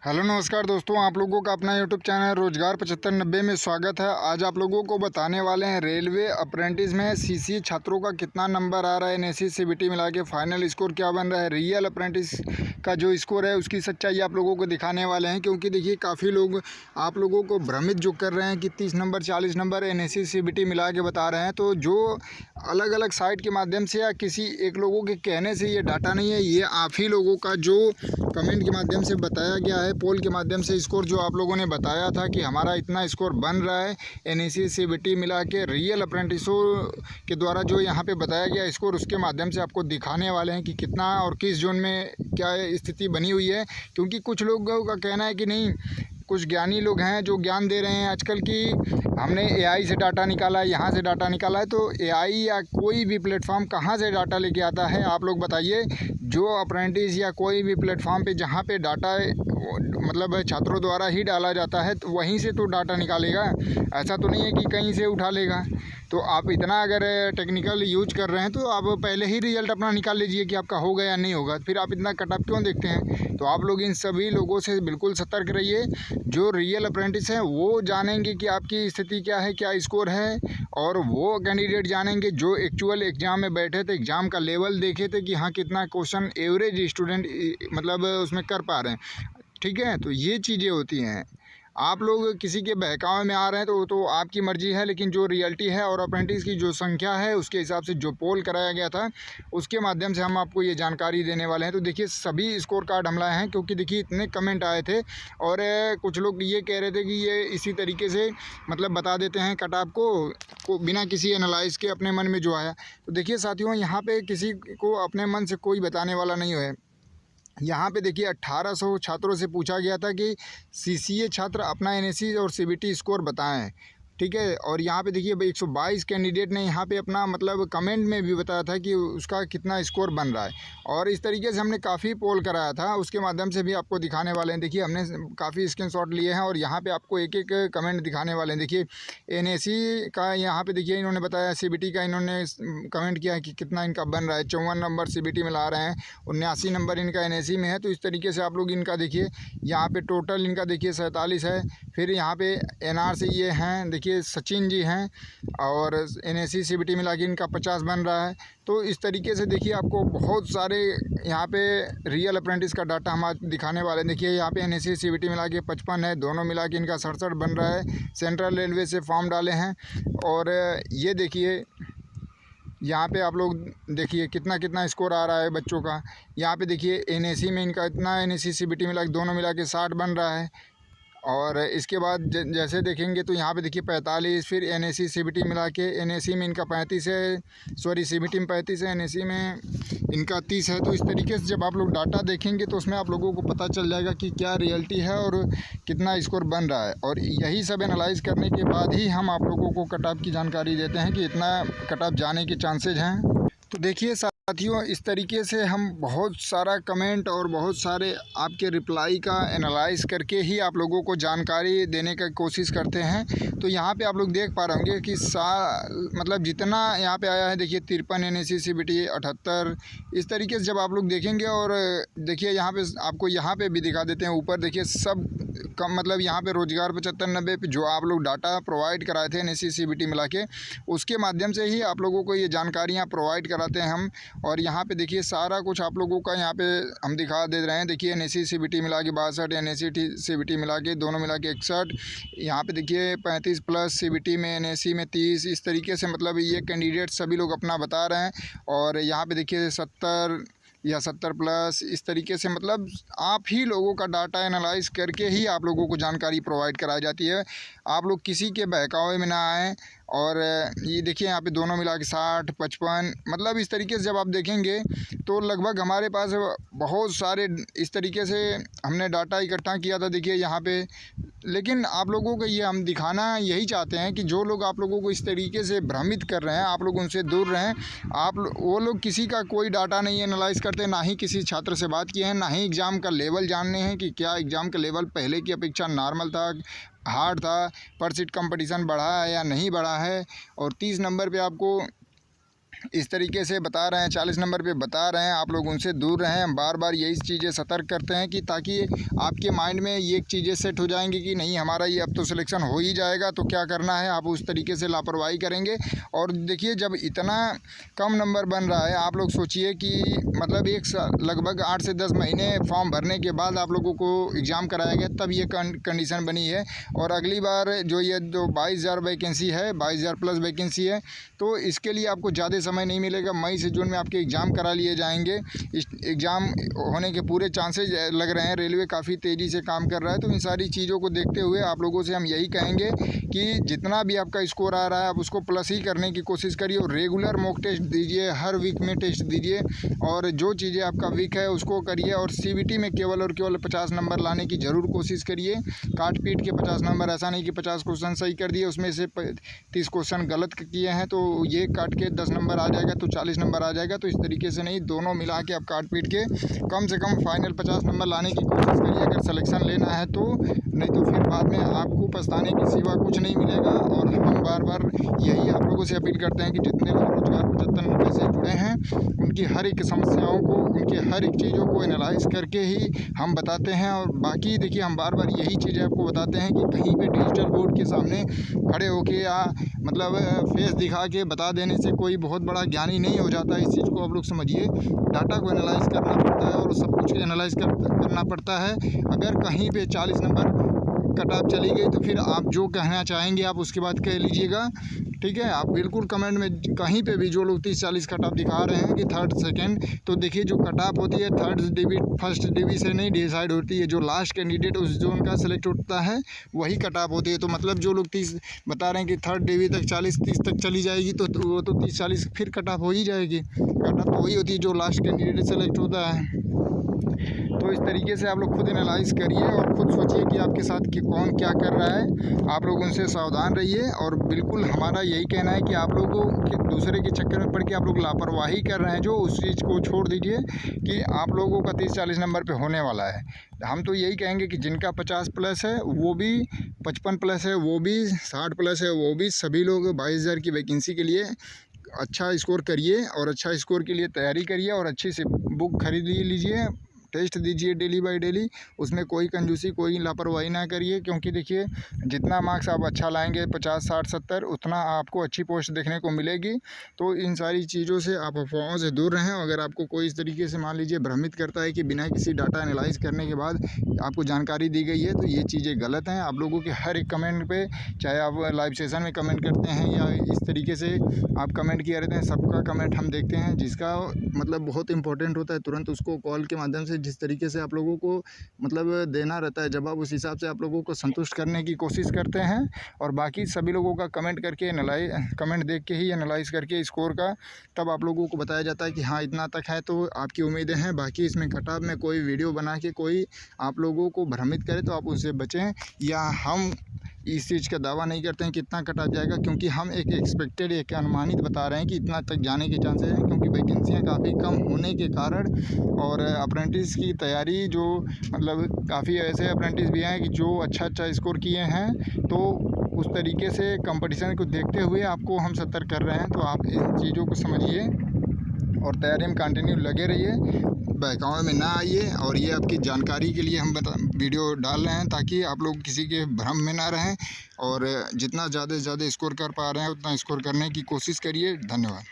Hello नमस्कार दोस्तों, आप लोगों का अपना यूट्यूब चैनल रोजगार 7590 में स्वागत है। आज आप लोगों को बताने वाले हैं रेलवे अप्रेंटिस में सीसीए छात्रों का कितना नंबर आ रहा है, एनएससी सीबीटी मिला के फाइनल स्कोर क्या बन रहा है, रियल अप्रेंटिस का जो स्कोर है उसकी सच्चाई आप लोगों को दिखाने वाले हैं। क्योंकि देखिए काफ़ी लोग आप लोगों को भ्रमित जो कर रहे हैं कि 30 नंबर 40 नंबर एनएससी सीबीटी मिला के बता रहे हैं, तो जो अलग अलग साइट के माध्यम से या किसी एक लोगों के कहने से ये डाटा नहीं है, ये आप ही लोगों का जो कमेंट के माध्यम से बताया गया है, पोल के माध्यम से स्कोर जो आप लोगों ने बताया था कि हमारा इतना स्कोर बन रहा है एनएससी सीबीटी मिला के रियल अप्रेंटिसों के द्वारा जो यहाँ पे बताया गया स्कोर, उसके माध्यम से आपको दिखाने वाले हैं कि कितना और किस जोन में क्या स्थिति बनी हुई है। क्योंकि कुछ लोगों का कहना है कि नहीं, कुछ ज्ञानी लोग हैं जो ज्ञान दे रहे हैं आजकल की हमने एआई से डाटा निकाला है, यहाँ से डाटा निकाला है। तो एआई या कोई भी प्लेटफॉर्म कहाँ से डाटा लेके आता है, आप लोग बताइए। जो अप्रेंटिस या कोई भी प्लेटफॉर्म पे जहाँ पे डाटा मतलब छात्रों द्वारा ही डाला जाता है, तो वहीं से तो डाटा निकालेगा। ऐसा तो नहीं है कि कहीं से उठा लेगा। तो आप इतना अगर टेक्निकल यूज कर रहे हैं तो आप पहले ही रिजल्ट अपना निकाल लीजिए कि आपका होगा या नहीं होगा। फिर आप इतना कट ऑफ क्यों देखते हैं? तो आप लोग इन सभी लोगों से बिल्कुल सतर्क रहिए। जो रियल अप्रेंटिस हैं वो जानेंगे कि आपकी स्थिति क्या है, क्या स्कोर है, और वो कैंडिडेट जानेंगे जो एक्चुअल एग्ज़ाम में बैठे थे, एग्ज़ाम का लेवल देखे थे कि हाँ कितना क्वेश्चन एवरेज स्टूडेंट मतलब उसमें कर पा रहे हैं। ठीक है, तो ये चीज़ें होती हैं। आप लोग किसी के बहकावे में आ रहे हैं तो आपकी मर्ज़ी है, लेकिन जो रियलिटी है और अप्रेंटिस की जो संख्या है उसके हिसाब से जो पोल कराया गया था उसके माध्यम से हम आपको ये जानकारी देने वाले हैं। तो देखिए सभी स्कोर कार्ड हम लाए हैं, क्योंकि देखिए इतने कमेंट आए थे और कुछ लोग ये कह रहे थे कि ये इसी तरीके से मतलब बता देते हैं कट ऑफ को बिना किसी एनालाइज के अपने मन में जो आया। तो देखिए साथियों, यहाँ पे किसी को अपने मन से कोई बताने वाला नहीं है। यहाँ पे देखिए 1800 छात्रों से पूछा गया था कि सीसीए छात्र अपना एनएससी और सीबीटी स्कोर बताएं। ठीक है, और यहाँ पे देखिए 122 कैंडिडेट ने यहाँ पे अपना मतलब कमेंट में भी बताया था कि उसका कितना स्कोर बन रहा है। और इस तरीके से हमने काफ़ी पोल कराया था, उसके माध्यम से भी आपको दिखाने वाले हैं। देखिए हमने काफ़ी स्क्रीनशॉट लिए हैं और यहाँ पे आपको एक एक कमेंट दिखाने वाले हैं। देखिए एनएससी का यहाँ पे देखिए इन्होंने बताया, सीबीटी का इन्होंने कमेंट किया है कि कितना इनका बन रहा है। 54 नंबर सीबीटी में ला रहे हैं, 79 नंबर इनका एनएससी में है। तो इस तरीके से आप लोग इनका देखिए, यहाँ पे टोटल इनका देखिए 47 है। फिर यहाँ पे एनआर से ये हैं, देखिए सचिन जी हैं, और एनएससी सीबीटी मिला के इनका 50 बन रहा है। तो इस तरीके से देखिए आपको बहुत सारे यहाँ पे रियल अप्रेंटिस का डाटा हम आज दिखाने वाले हैं। देखिए यहाँ पे एनएससी सीबीटी मिला के 55 है, दोनों मिला के इनका 67 बन रहा है। सेंट्रल रेलवे से फॉर्म डाले हैं। और ये देखिए यहाँ पे आप लोग देखिए कितना कितना स्कोर आ रहा है बच्चों का। यहाँ पे देखिए एनएससी में इनका इतना, एनएससी सीबीटी मिला के दोनों मिला के 60 बन रहा है। और इसके बाद जैसे देखेंगे तो यहाँ पे देखिए 45, फिर एनएससी सीबीटी मिला के एनएससी में इनका 35 है, सॉरी सीबीटी में 35 है, एनएससी में इनका 30 है। तो इस तरीके से जब आप लोग डाटा देखेंगे तो उसमें आप लोगों को पता चल जाएगा कि क्या रियलिटी है और कितना स्कोर बन रहा है। और यही सब एनालाइज करने के बाद ही हम आप लोगों को कट ऑफ की जानकारी देते हैं कि इतना कट ऑफ जाने के चांसेज हैं। तो देखिए साथियों, इस तरीके से हम बहुत सारा कमेंट और बहुत सारे आपके रिप्लाई का एनालाइज करके ही आप लोगों को जानकारी देने की कोशिश करते हैं। तो यहाँ पे आप लोग देख पा रहे होंगे कि मतलब जितना यहाँ पे आया है, देखिए 53 एनएससी सीबीटी 78, इस तरीके से जब आप लोग देखेंगे। और देखिए यहाँ पे आपको यहाँ पे भी दिखा देते हैं, ऊपर देखिए सब कम मतलब यहाँ पे रोजगार 7590 पे जो आप लोग डाटा प्रोवाइड कराए थे एनएससी सीबीटी मिला के, उसके माध्यम से ही आप लोगों को ये जानकारियाँ प्रोवाइड कराते हैं हम। और यहाँ पे देखिए सारा कुछ आप लोगों का यहाँ पे हम दिखा दे रहे हैं। देखिए एनएससी सीबीटी मिला के 62, एनएससी सीबीटी मिला के दोनों मिला के 61, यहाँ पे देखिए 35 प्लस सीबीटी में, एनएससी में 30। इस तरीके से मतलब ये कैंडिडेट सभी लोग अपना बता रहे हैं। और यहाँ पे देखिए 70 या 70 प्लस, इस तरीके से मतलब आप ही लोगों का डाटा एनालाइज करके ही आप लोगों को जानकारी प्रोवाइड कराई जाती है। आप लोग किसी के बहकावे में ना आएँ। और ये देखिए यहाँ पे दोनों मिला के 60, 55, मतलब इस तरीके से जब आप देखेंगे तो लगभग हमारे पास बहुत सारे इस तरीके से हमने डाटा इकट्ठा किया था। देखिए यहाँ पे, लेकिन आप लोगों को ये हम दिखाना यही चाहते हैं कि जो लोग आप लोगों को इस तरीके से भ्रमित कर रहे हैं, आप लोग उनसे दूर रहें। वो लोग किसी का कोई डाटा नहीं एनालाइज करते, ना ही किसी छात्र से बात किए हैं, ना ही एग्ज़ाम का लेवल जानने हैं कि क्या एग्ज़ाम का लेवल पहले की अपेक्षा नॉर्मल था, हार्ड था, पर सीट कंपटीशन बढ़ा है या नहीं बढ़ा है। और 30 नंबर पे आपको इस तरीके से बता रहे हैं, 40 नंबर पे बता रहे हैं, आप लोग उनसे दूर रहें। हम बार बार यही चीज़ें सतर्क करते हैं कि ताकि आपके माइंड में ये चीज़ें सेट हो जाएंगी कि नहीं हमारा ये अब तो सिलेक्शन हो ही जाएगा, तो क्या करना है, आप उस तरीके से लापरवाही करेंगे। और देखिए जब इतना कम नंबर बन रहा है, आप लोग सोचिए कि मतलब लगभग 8 से 10 महीने फॉर्म भरने के बाद आप लोगों को एग्ज़ाम कराया गया, तब ये कंडीशन बनी है। और अगली बार जो ये 22,000 वैकेंसी है, 22,000 प्लस वैकेंसी है, तो इसके लिए आपको ज़्यादा समय नहीं मिलेगा। मई से जून में आपके एग्ज़ाम करा लिए जाएंगे। इस एग्ज़ाम होने के पूरे चांसेस लग रहे हैं। रेलवे काफ़ी तेज़ी से काम कर रहा है। तो इन सारी चीज़ों को देखते हुए आप लोगों से हम यही कहेंगे कि जितना भी आपका स्कोर आ रहा है आप उसको प्लस ही करने की कोशिश करिए और रेगुलर मॉक टेस्ट दीजिए, हर वीक में टेस्ट दीजिए और जो चीज़ें आपका वीक है उसको करिए। और CBT में केवल और केवल 50 नंबर लाने की ज़रूर कोशिश करिए। काट पीट के 50 नंबर, ऐसा नहीं कि 50 क्वेश्चन सही कर दिए, उसमें से 30 क्वेश्चन गलत किए हैं तो ये काट के 10 नंबर आ जाएगा तो 40 नंबर आ जाएगा। तो इस तरीके से नहीं, दोनों मिला के आप काट पीट के कम से कम फाइनल 50 नंबर लाने की कोशिश करिए अगर सिलेक्शन लेना है तो। नहीं तो फिर बाद में आपको पछताने की सिवा कुछ नहीं मिलेगा। और हम बार बार यही आप लोगों से अपील करते हैं कि जितने लोग रोजगार 75 से जुड़े हैं उनकी हर एक समस्याओं को, उनकी हर एक चीज़ों को एनालाइज करके ही हम बताते हैं। और बाकी देखिए हम बार बार यही चीज़ें आपको बताते हैं कि कहीं पे डिजिटल बोर्ड के सामने खड़े होके या मतलब फेस दिखा के बता देने से कोई बहुत बड़ा ज्ञानी नहीं हो जाता। इस चीज़ को आप लोग समझिए, डाटा को एनालाइज करना पड़ता है और सब कुछ एनालाइज करना पड़ता है। अगर कहीं पे 40 नंबर कट ऑफ चली गई तो फिर आप जो कहना चाहेंगे आप उसके बाद कह लीजिएगा, ठीक है। आप बिल्कुल कमेंट में कहीं पे भी जो लोग 30-40 कट ऑफ दिखा रहे हैं कि थर्ड सेकंड, तो देखिए जो कट ऑफ होती है थर्ड डिवी फर्स्ट डिवी से नहीं डिसाइड होती है। जो लास्ट कैंडिडेट उस जोन का सिलेक्ट होता है वही कट ऑफ होती है। तो मतलब जो लोग 30 बता रहे हैं कि थर्ड डिवी तक 40-30 तक चली जाएगी तो वो तो 30-40 फिर कट ऑफ हो ही जाएगी। कट ऑफ तो वही होती है जो लास्ट कैंडिडेट सेलेक्ट होता है। तो इस तरीके से आप लोग खुद एनालाइज करिए और खुद सोचिए कि आपके साथ कि कौन क्या कर रहा है। आप लोग उनसे सावधान रहिए। और बिल्कुल हमारा यही कहना है कि आप लोगों के दूसरे के चक्कर में पड़ के आप लोग लापरवाही कर रहे हैं, जो उस चीज़ को छोड़ दीजिए कि आप लोगों का 30-40 नंबर पे होने वाला है। हम तो यही कहेंगे कि जिनका 50 प्लस है वो भी, 55 प्लस है वो भी, 60 प्लस है वो भी, सभी लोग 22,000 की वैकेंसी के लिए अच्छा स्कोर करिए और अच्छा स्कोर के लिए तैयारी करिए और अच्छी से बुक खरीद लीजिए, टेस्ट दीजिए डेली बाय डेली। उसमें कोई कंजूसी, कोई लापरवाही ना करिए, क्योंकि देखिए जितना मार्क्स आप अच्छा लाएंगे 50, 60, 70 उतना आपको अच्छी पोस्ट देखने को मिलेगी। तो इन सारी चीज़ों से आप अफवाहों से दूर रहें। अगर आपको कोई इस तरीके से मान लीजिए भ्रमित करता है कि बिना किसी डाटा एनालाइज करने के बाद आपको जानकारी दी गई है, तो ये चीज़ें गलत हैं। आप लोगों के हर एक कमेंट पे, चाहे आप लाइव सेशन में कमेंट करते हैं या इस तरीके से आप कमेंट किए रहते हैं, सबका कमेंट हम देखते हैं। जिसका मतलब बहुत इंपॉर्टेंट होता है तुरंत उसको कॉल के माध्यम से जिस तरीके से आप लोगों को मतलब देना रहता है जवाब, उस हिसाब से आप लोगों को संतुष्ट करने की कोशिश करते हैं। और बाकी सभी लोगों का कमेंट करके कमेंट देख के ही एनालाइज करके स्कोर का तब आप लोगों को बताया जाता है कि हाँ इतना तक है तो आपकी उम्मीदें हैं। बाकी इसमें कट ऑफ में कोई वीडियो बना के कोई आप लोगों को भ्रमित करे तो आप उससे बचें। या हम इस चीज़ का दावा नहीं करते हैं कि इतना कट ऑफ जाएगा, क्योंकि हम एक एक्सपेक्टेड, एक अनुमानित बता रहे हैं कि इतना तक जाने के चांसेस हैं, क्योंकि वैकेंसियाँ काफ़ी कम होने के कारण। और अप्रेंटिस की तैयारी जो मतलब काफ़ी ऐसे अप्रेंटिस भी हैं कि जो अच्छा स्कोर किए हैं, तो उस तरीके से कंपटीशन को देखते हुए आपको हम सतर्क कर रहे हैं। तो आप इन चीज़ों को समझिए और तैयारी में कंटिन्यू लगे रहिए, बहकावे में ना आइए। और ये आपकी जानकारी के लिए हम वीडियो डाल रहे हैं ताकि आप लोग किसी के भ्रम में ना रहें और जितना ज़्यादा से ज़्यादा स्कोर कर पा रहे हैं उतना स्कोर करने की कोशिश करिए। धन्यवाद।